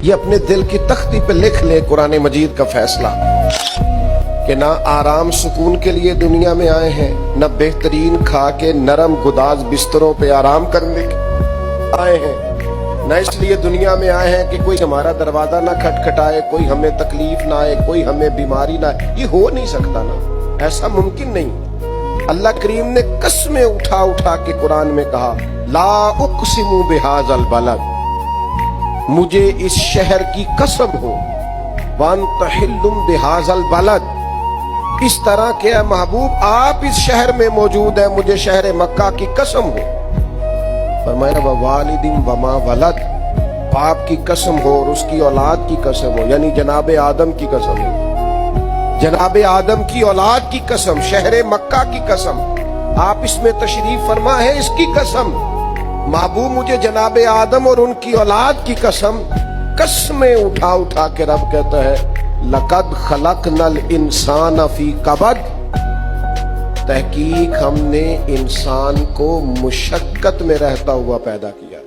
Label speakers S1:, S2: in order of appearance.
S1: یہ اپنے دل کی تختی پہ لکھ لے قرآن مجید کا فیصلہ کہ نہ آرام سکون کے لیے دنیا میں آئے ہیں، نہ بہترین کھا کے نرم گداز بستروں پہ آرام کرنے آئے ہیں، نہ اس لیے دنیا میں آئے ہیں کہ کوئی ہمارا دروازہ نہ کھٹکھٹائے، کوئی ہمیں تکلیف نہ آئے، کوئی ہمیں بیماری نہ آئے۔ یہ ہو نہیں سکتا نا، ایسا ممکن نہیں۔ اللہ کریم نے قسمیں اٹھا اٹھا کے قرآن میں کہا لا اقسم بہذا البلد، مجھے اس شہر کی قسم ہو، وانت حل بہذا البلد، اس طرح کہ اے محبوب آپ اس شہر میں موجود ہیں، مجھے شہر مکہ کی قسم ہو۔ فرمایا ووالد وما ولد، باپ کی قسم ہو اور اس کی اولاد کی قسم ہو، یعنی جناب آدم کی قسم ہو، جناب آدم کی اولاد کی قسم، شہر مکہ کی قسم، آپ اس میں تشریف فرما ہے اس کی قسم، محبوب مجھے جناب آدم اور ان کی اولاد کی قسم۔ قسمیں اٹھا اٹھا کے رب کہتا ہے لقد خلقنا الانسان فی کبد، تحقیق ہم نے انسان کو مشقت میں رہتا ہوا پیدا کیا۔